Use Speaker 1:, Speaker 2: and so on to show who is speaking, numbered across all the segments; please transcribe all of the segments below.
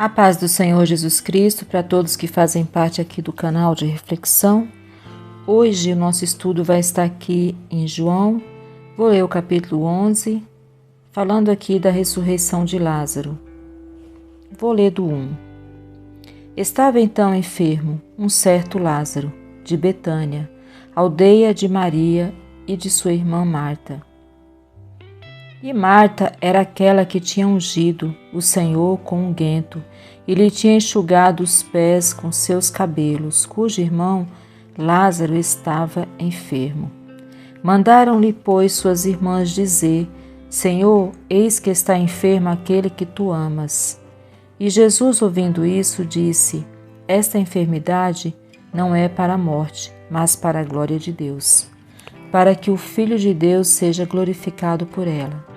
Speaker 1: A paz do Senhor Jesus Cristo para todos que fazem parte aqui do canal de reflexão. Hoje o nosso estudo vai estar aqui em João. Vou ler o capítulo 11, falando aqui da ressurreição de Lázaro. Vou ler do 1. Estava então enfermo um certo Lázaro, de Betânia, aldeia de Maria e de sua irmã Marta. E Marta era aquela que tinha ungido o Senhor com unguento e lhe tinha enxugado os pés com seus cabelos, cujo irmão Lázaro estava enfermo. Mandaram-lhe, pois, suas irmãs dizer: Senhor, eis que está enfermo aquele que tu amas. E Jesus, ouvindo isso, disse: Esta enfermidade não é para a morte, mas para a glória de Deus, para que o Filho de Deus seja glorificado por ela.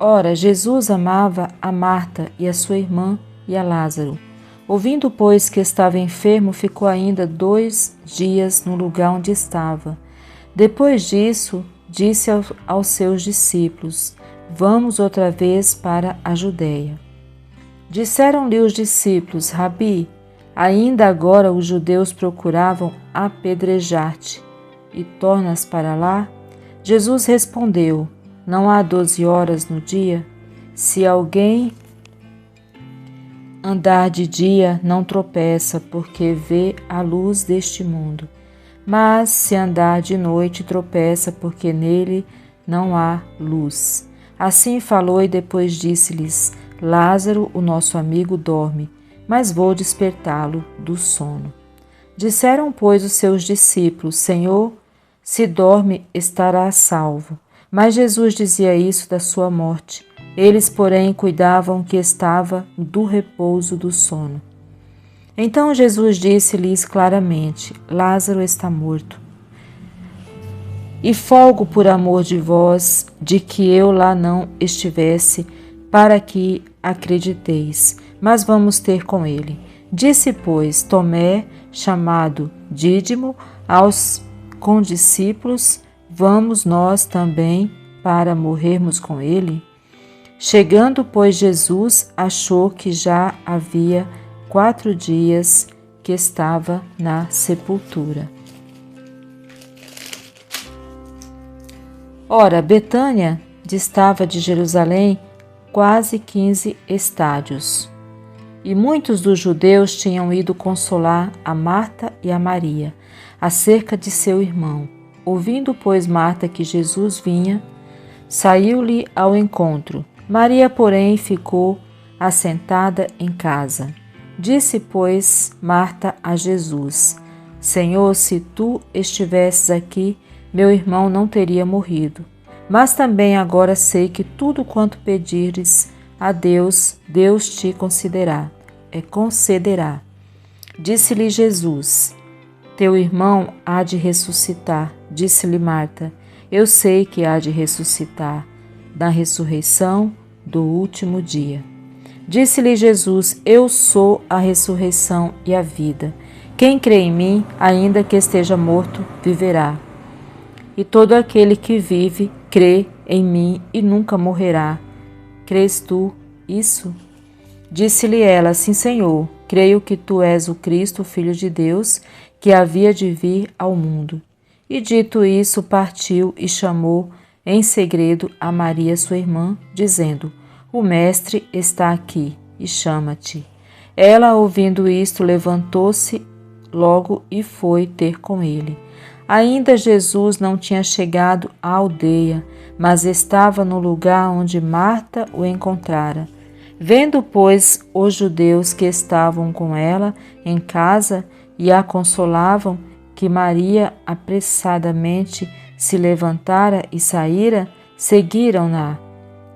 Speaker 1: Ora, Jesus amava a Marta e a sua irmã e a Lázaro. Ouvindo, pois, que estava enfermo, ficou ainda 2 dias no lugar onde estava. Depois disso, disse aos seus discípulos: Vamos outra vez para a Judéia. Disseram-lhe os discípulos: Rabi, ainda agora os judeus procuravam apedrejar-te, e tornas para lá? Jesus respondeu: Não há 12 horas no dia? Se alguém andar de dia, não tropeça, porque vê a luz deste mundo. Mas se andar de noite, tropeça, porque nele não há luz. Assim falou e depois disse-lhes: Lázaro, o nosso amigo, dorme, mas vou despertá-lo do sono. Disseram, pois, os seus discípulos: Senhor, se dorme, estará a salvo. Mas Jesus dizia isso da sua morte. Eles, porém, cuidavam que estava do repouso do sono. Então Jesus disse-lhes claramente: Lázaro está morto. E folgo por amor de vós, de que eu lá não estivesse, para que acrediteis. Mas vamos ter com ele. Disse, pois, Tomé, chamado Dídimo, aos condiscípulos: Vamos nós também para morrermos com ele? Chegando, pois, Jesus achou que já havia 4 dias que estava na sepultura. Ora, Betânia distava de Jerusalém quase 15 estádios, e muitos dos judeus tinham ido consolar a Marta e a Maria acerca de seu irmão. Ouvindo, pois, Marta que Jesus vinha, saiu-lhe ao encontro. Maria, porém, ficou assentada em casa. Disse, pois, Marta a Jesus: Senhor, se tu estivesses aqui, meu irmão não teria morrido. Mas também agora sei que tudo quanto pedires a Deus, Deus te concederá. Disse-lhe Jesus: Teu irmão há de ressuscitar. Disse-lhe Marta: Eu sei que há de ressuscitar na ressurreição do último dia. Disse-lhe Jesus: Eu sou a ressurreição e a vida. Quem crê em mim, ainda que esteja morto, viverá. E todo aquele que vive, crê em mim e nunca morrerá. Crês tu isso? Disse-lhe ela: Sim, Senhor, creio que tu és o Cristo, o Filho de Deus, que havia de vir ao mundo. E dito isso, partiu e chamou em segredo a Maria, sua irmã, dizendo: O Mestre está aqui e chama-te. Ela, ouvindo isto, levantou-se logo e foi ter com ele. Ainda Jesus não tinha chegado à aldeia, mas estava no lugar onde Marta o encontrara. Vendo, pois, os judeus que estavam com ela em casa e a consolavam, que Maria apressadamente se levantara e saíra, seguiram-na,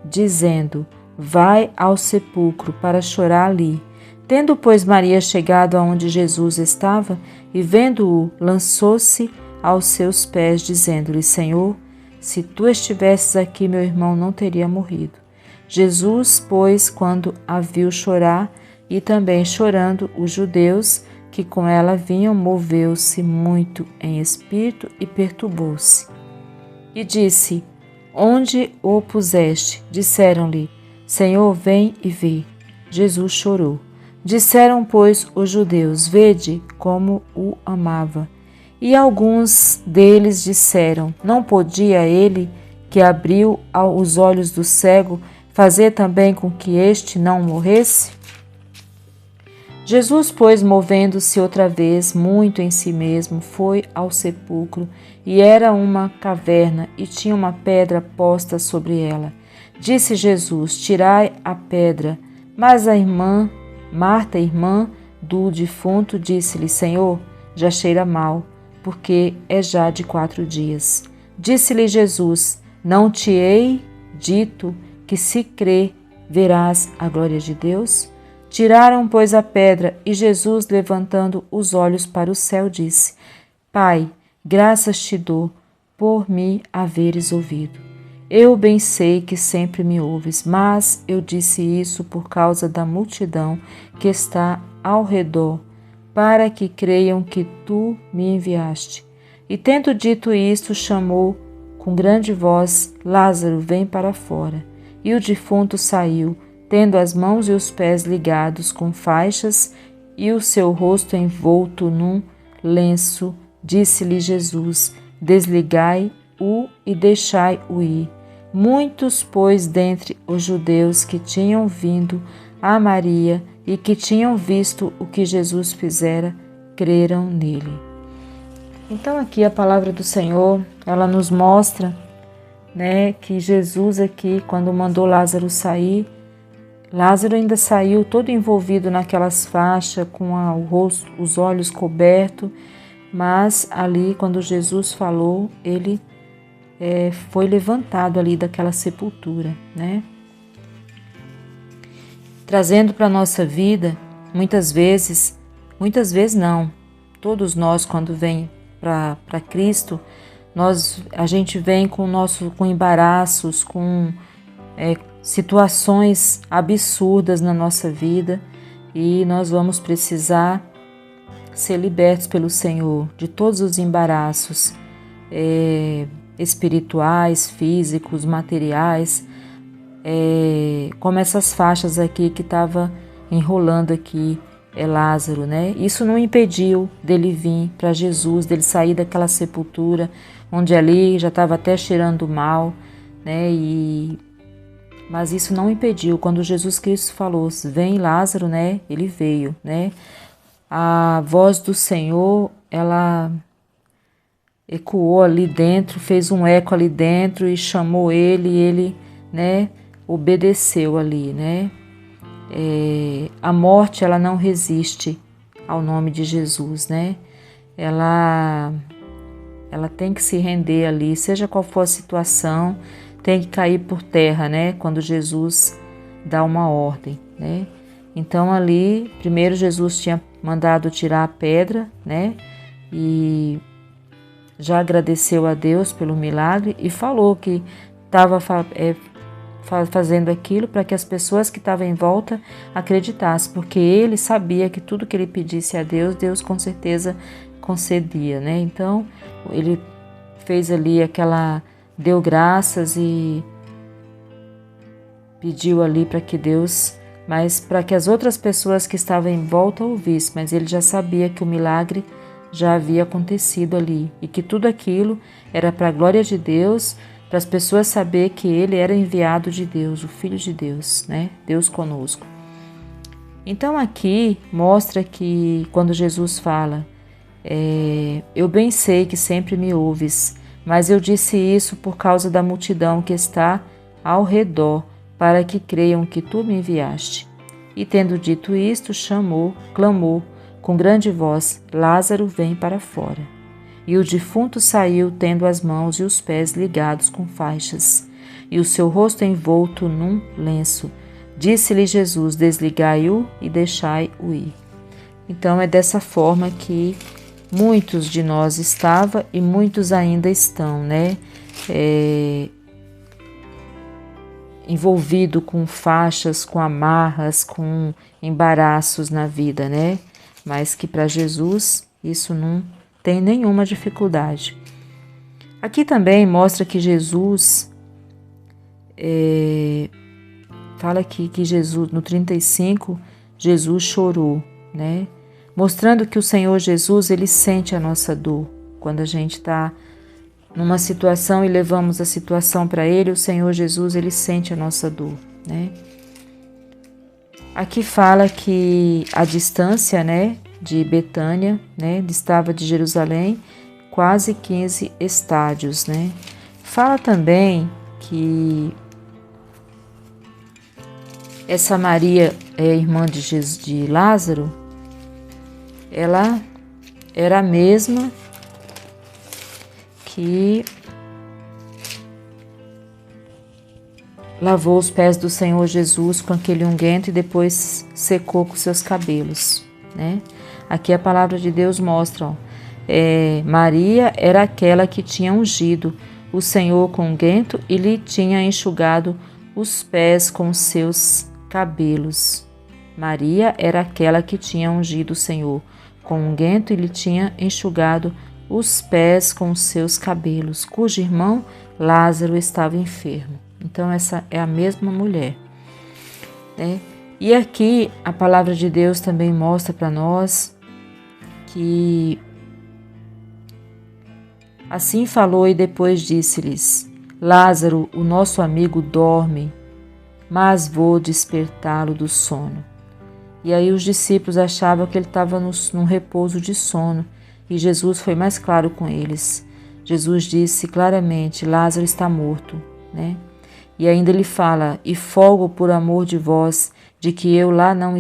Speaker 1: dizendo: Vai ao sepulcro para chorar ali. Tendo, pois, Maria chegado aonde Jesus estava e vendo-o, lançou-se aos seus pés, dizendo-lhe: Senhor, se tu estivesses aqui, meu irmão não teria morrido. Jesus, pois, quando a viu chorar, e também chorando os judeus que com ela vinham, moveu-se muito em espírito e perturbou-se. E disse: Onde o puseste? Disseram-lhe: Senhor, vem e vê. Jesus chorou. Disseram, pois, os judeus: Vede como o amava. E alguns deles disseram: Não podia ele, que abriu os olhos do cego, fazer também com que este não morresse? Jesus, pois, movendo-se outra vez muito em si mesmo, foi ao sepulcro, e era uma caverna, e tinha uma pedra posta sobre ela. Disse Jesus: Tirai a pedra. Mas a Marta, irmã do defunto, disse-lhe: Senhor, já cheira mal, porque é já de 4 dias. Disse-lhe Jesus: Não te hei dito que, se crê, verás a glória de Deus? Tiraram, pois, a pedra, e Jesus, levantando os olhos para o céu, disse: Pai, graças te dou por me haveres ouvido. Eu bem sei que sempre me ouves, mas eu disse isso por causa da multidão que está ao redor, para que creiam que tu me enviaste. E tendo dito isto, chamou com grande voz: Lázaro, vem para fora. E o defunto saiu, tendo as mãos e os pés ligados com faixas e o seu rosto envolto num lenço. Disse-lhe Jesus: Desligai-o e deixai-o ir. Muitos, pois, dentre os judeus que tinham vindo a Maria e que tinham visto o que Jesus fizera, creram nele. Então aqui a palavra do Senhor, ela nos mostra, que Jesus aqui, quando mandou Lázaro sair, Lázaro ainda saiu todo envolvido naquelas faixas, com o rosto, os olhos cobertos, mas ali, quando Jesus falou, ele foi levantado ali daquela sepultura, Trazendo para a nossa vida, muitas vezes não, todos nós, quando vem para Cristo, a gente vem com embaraços, com situações absurdas na nossa vida, e nós vamos precisar ser libertos pelo Senhor de todos os embaraços espirituais, físicos, materiais, como essas faixas aqui que estava enrolando aqui Lázaro, Isso não impediu dele vir para Jesus, dele sair daquela sepultura, onde ali já estava até cheirando mal, Mas isso não impediu. Quando Jesus Cristo falou: Vem Lázaro, Ele veio, A voz do Senhor, ela ecoou ali dentro, fez um eco ali dentro e chamou ele, e ele, obedeceu ali, A morte, ela não resiste ao nome de Jesus, Ela tem que se render ali, seja qual for a situação, tem que cair por terra, quando Jesus dá uma ordem, Então ali, primeiro Jesus tinha mandado tirar a pedra, E já agradeceu a Deus pelo milagre e falou que estava fazendo aquilo para que as pessoas que estavam em volta acreditassem, porque ele sabia que tudo que ele pedisse a Deus, Deus com certeza concedia, Então ele fez ali deu graças e pediu ali para que Deus, mas para que as outras pessoas que estavam em volta ouvissem, mas ele já sabia que o milagre já havia acontecido ali e que tudo aquilo era para a glória de Deus, para as pessoas saber que ele era enviado de Deus, o Filho de Deus, Deus conosco. Então aqui mostra que quando Jesus fala, eu bem sei que sempre me ouves, mas eu disse isso por causa da multidão que está ao redor, para que creiam que tu me enviaste. E tendo dito isto, clamou com grande voz: Lázaro, vem para fora. E o defunto saiu, tendo as mãos e os pés ligados com faixas, e o seu rosto envolto num lenço. Disse-lhe Jesus: Desligai-o e deixai-o ir. Então é dessa forma que muitos de nós estavam e muitos ainda estão, envolvido com faixas, com amarras, com embaraços na vida, Mas que para Jesus isso não tem nenhuma dificuldade. Aqui também mostra que Jesus fala aqui que Jesus, no 35, Jesus chorou, né? Mostrando que o Senhor Jesus, Ele sente a nossa dor. Quando a gente está numa situação e levamos a situação para Ele, o Senhor Jesus, Ele sente a nossa dor, né? Aqui fala que a distância, né, de Betânia, né, distava de Jerusalém quase 15 estádios, né? Fala também que essa Maria, irmã de Lázaro, ela era a mesma que lavou os pés do Senhor Jesus com aquele unguento e depois secou com seus cabelos, né? Aqui a palavra de Deus mostra, Maria era aquela que tinha ungido o Senhor com unguento e lhe tinha enxugado os pés com seus cabelos. Maria era aquela que tinha ungido o Senhor com unguento e lhe tinha enxugado os pés com seus cabelos, cujo irmão Lázaro estava enfermo. Então essa é a mesma mulher, né? E aqui a palavra de Deus também mostra para nós que assim falou e depois disse-lhes: Lázaro, o nosso amigo, dorme, mas vou despertá-lo do sono. E aí os discípulos achavam que ele estava num repouso de sono, e Jesus foi mais claro com eles. Jesus disse claramente: Lázaro está morto, né? E ainda ele fala: e folgo por amor de vós, de que eu lá não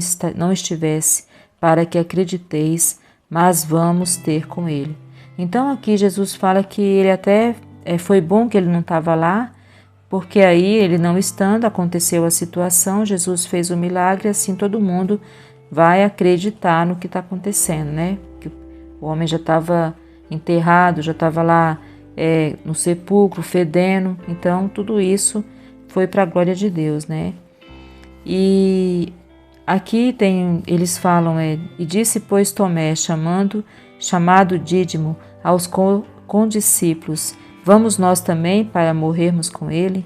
Speaker 1: estivesse, para que acrediteis, mas vamos ter com ele. Então aqui Jesus fala que ele até foi bom que ele não estava lá, porque aí ele não estando, aconteceu a situação, Jesus fez o milagre, assim todo mundo vai acreditar no que está acontecendo, né? Que o homem já estava enterrado, já estava lá no sepulcro, fedendo, então tudo isso foi para a glória de Deus, né? E aqui eles falam, e disse, pois, Tomé, chamado Dídimo, aos condiscípulos: vamos nós também para morrermos com ele?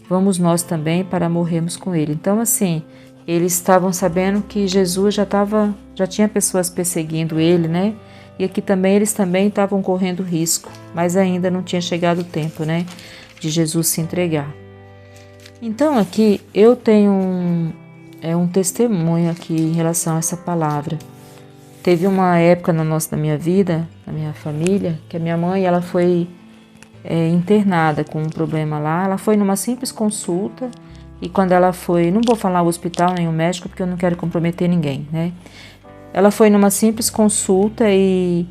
Speaker 1: Vamos nós também para morrermos com ele. Então, assim, eles estavam sabendo que Jesus já tinha pessoas perseguindo ele, né? E aqui também eles também estavam correndo risco, mas ainda não tinha chegado o tempo, né, de Jesus se entregar. Então aqui eu tenho um testemunho aqui em relação a essa palavra. Teve uma época na minha vida, na minha família, que a minha mãe ela foi internada com um problema lá. Ela foi numa simples consulta e quando ela foi, não vou falar o hospital nem o médico porque eu não quero comprometer ninguém, né? Ela foi numa simples consulta e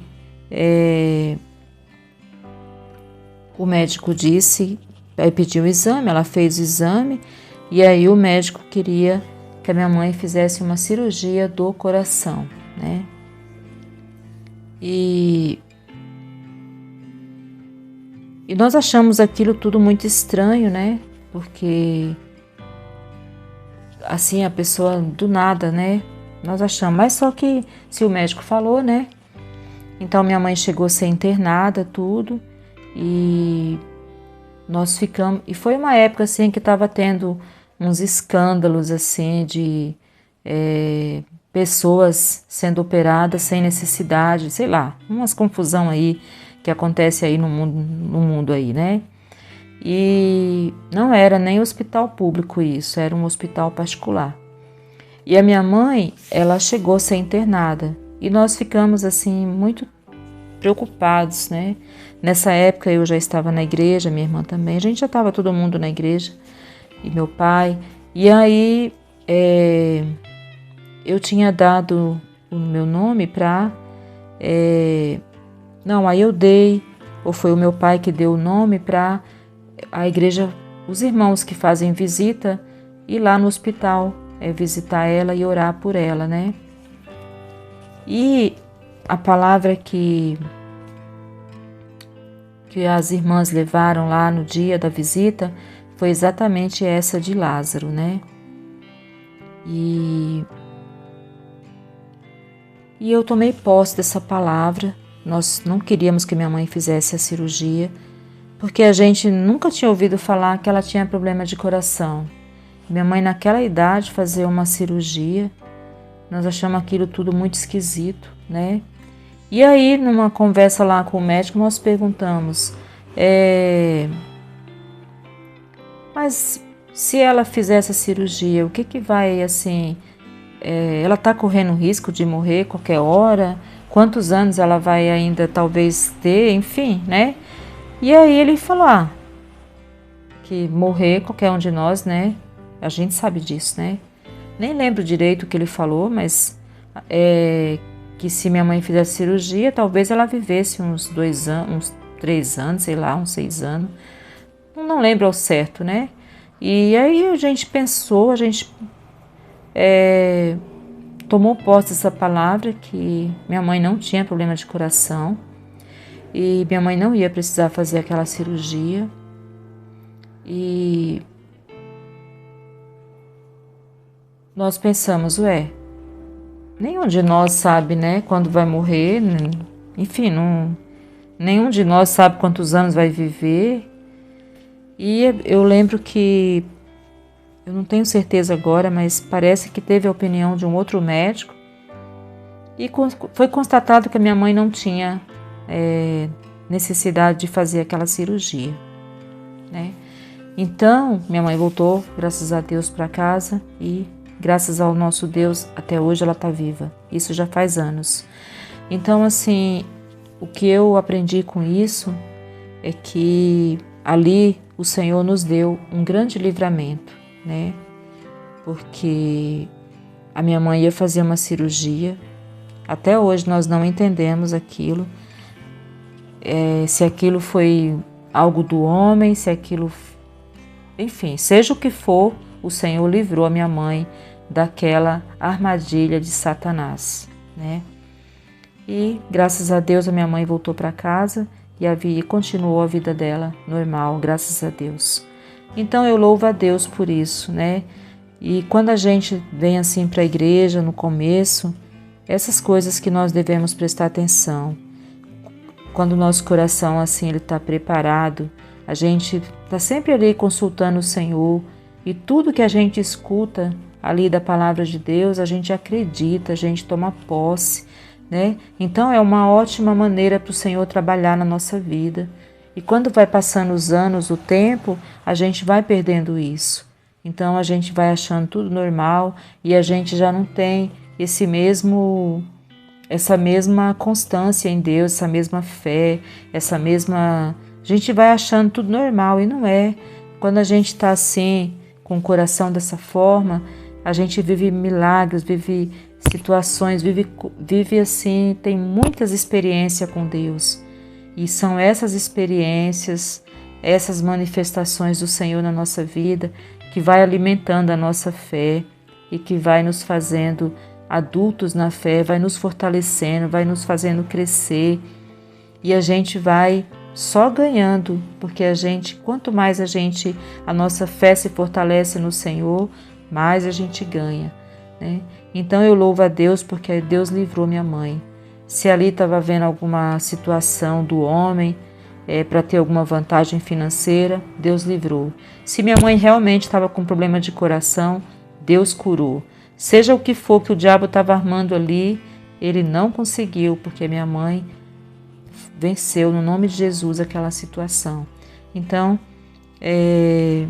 Speaker 1: o médico disse, aí pediu o exame, ela fez o exame e aí o médico queria que a minha mãe fizesse uma cirurgia do coração, né? E nós achamos aquilo tudo muito estranho, né? Porque assim a pessoa do nada, né? Nós achamos, mas só que se o médico falou, né? Então minha mãe chegou a ser internada, tudo, e nós ficamos, e foi uma época assim que estava tendo uns escândalos assim de pessoas sendo operadas sem necessidade, sei lá, umas confusão aí que acontece aí no mundo aí, né? E não era nem hospital público isso, era um hospital particular. E a minha mãe, ela chegou a ser internada e nós ficamos assim muito preocupados, né? Nessa época eu já estava na igreja, minha irmã também, a gente já estava todo mundo na igreja e meu pai. E aí eu tinha dado o meu nome para... não, aí eu dei, ou foi o meu pai que deu o nome para a igreja, os irmãos que fazem visita, ir lá no hospital, visitar ela e orar por ela, né? E a palavra que as irmãs levaram lá no dia da visita foi exatamente essa de Lázaro, né? E eu tomei posse dessa palavra. Nós não queríamos que minha mãe fizesse a cirurgia, porque a gente nunca tinha ouvido falar que ela tinha problema de coração. Minha mãe naquela idade fazer uma cirurgia, Nós achamos aquilo tudo muito esquisito, né? E aí, numa conversa lá com o médico, nós perguntamos, mas se ela fizer essa cirurgia, o que que vai, assim, ela está correndo risco de morrer qualquer hora? Quantos anos ela vai ainda talvez ter, enfim, né? E aí ele falou, que morrer qualquer um de nós, né? A gente sabe disso, né? Nem lembro direito o que ele falou, mas que se minha mãe fizesse cirurgia, talvez ela vivesse uns 2 anos, uns 3 anos, sei lá, uns 6 anos. Não lembro ao certo, né? E aí a gente pensou, a gente tomou posse dessa palavra que minha mãe não tinha problema de coração e minha mãe não ia precisar fazer aquela cirurgia. E nós pensamos, nenhum de nós sabe, né, quando vai morrer, enfim, nenhum de nós sabe quantos anos vai viver. E eu lembro que, eu não tenho certeza agora, mas parece que teve a opinião de um outro médico e foi constatado que a minha mãe não tinha necessidade de fazer aquela cirurgia, né? Então, minha mãe voltou, graças a Deus, para casa e graças ao nosso Deus, até hoje ela está viva. Isso já faz anos. Então, assim, o que eu aprendi com isso é que ali o Senhor nos deu um grande livramento, né? Porque a minha mãe ia fazer uma cirurgia. Até hoje nós não entendemos aquilo. Se aquilo foi algo do homem, se aquilo... Enfim, seja o que for, o Senhor livrou a minha mãe daquela armadilha de Satanás, né? E graças a Deus a minha mãe voltou para casa e continuou a vida dela normal, graças a Deus. Então eu louvo a Deus por isso, né? E quando a gente vem assim para a igreja no começo, essas coisas que nós devemos prestar atenção. Quando o nosso coração assim ele está preparado, a gente está sempre ali consultando o Senhor e tudo que a gente escuta ali da palavra de Deus, a gente acredita, a gente toma posse, né? Então é uma ótima maneira para o Senhor trabalhar na nossa vida. E quando vai passando os anos, o tempo, a gente vai perdendo isso. Então a gente vai achando tudo normal e a gente já não tem essa mesma constância em Deus, essa mesma fé, a gente vai achando tudo normal e não é. Quando a gente está assim, com o coração dessa forma, a gente vive milagres, vive situações, vive assim, tem muitas experiências com Deus. E são essas experiências, essas manifestações do Senhor na nossa vida que vai alimentando a nossa fé e que vai nos fazendo adultos na fé, vai nos fortalecendo, vai nos fazendo crescer e a gente vai só ganhando, porque quanto mais a nossa fé se fortalece no Senhor, mais a gente ganha, né? Então eu louvo a Deus porque Deus livrou minha mãe. Se ali estava havendo alguma situação do homem para ter alguma vantagem financeira, Deus livrou. Se minha mãe realmente estava com problema de coração, Deus curou. Seja o que for que o diabo estava armando ali, ele não conseguiu, porque minha mãe venceu no nome de Jesus aquela situação. Então, e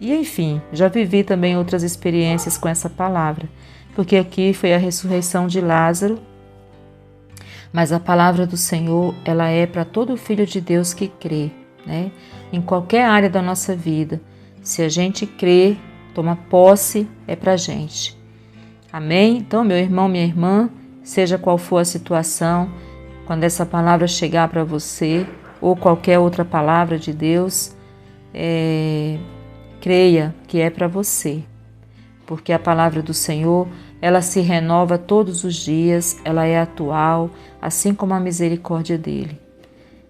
Speaker 1: enfim, já vivi também outras experiências com essa palavra, porque aqui foi a ressurreição de Lázaro, mas a palavra do Senhor, ela é para todo filho de Deus que crê, né? Em qualquer área da nossa vida, se a gente crê, toma posse, é para a gente. Amém? Então, meu irmão, minha irmã, seja qual for a situação, quando essa palavra chegar para você, ou qualquer outra palavra de Deus, creia que é para você, porque a palavra do Senhor, ela se renova todos os dias, ela é atual, assim como a misericórdia dele.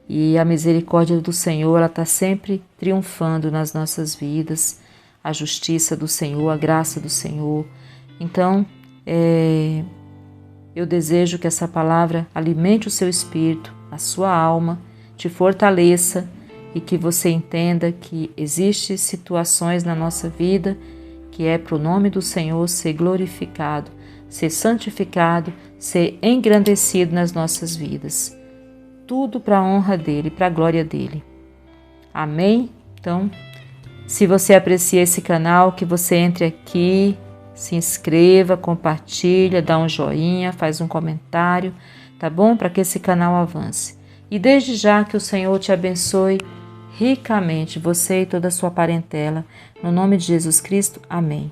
Speaker 1: E a misericórdia do Senhor, ela está sempre triunfando nas nossas vidas, a justiça do Senhor, a graça do Senhor. Então, eu desejo que essa palavra alimente o seu espírito, a sua alma, te fortaleça e que você entenda que existem situações na nossa vida que é para o nome do Senhor ser glorificado. ser santificado, ser engrandecido nas nossas vidas. Tudo para a honra dele, para a glória dele. Amém? Então, se você aprecia esse canal, que você entre aqui, se inscreva, compartilha, dá um joinha, faz um comentário, tá bom? Para que esse canal avance. E desde já que o Senhor te abençoe ricamente, você e toda a sua parentela. No nome de Jesus Cristo, amém.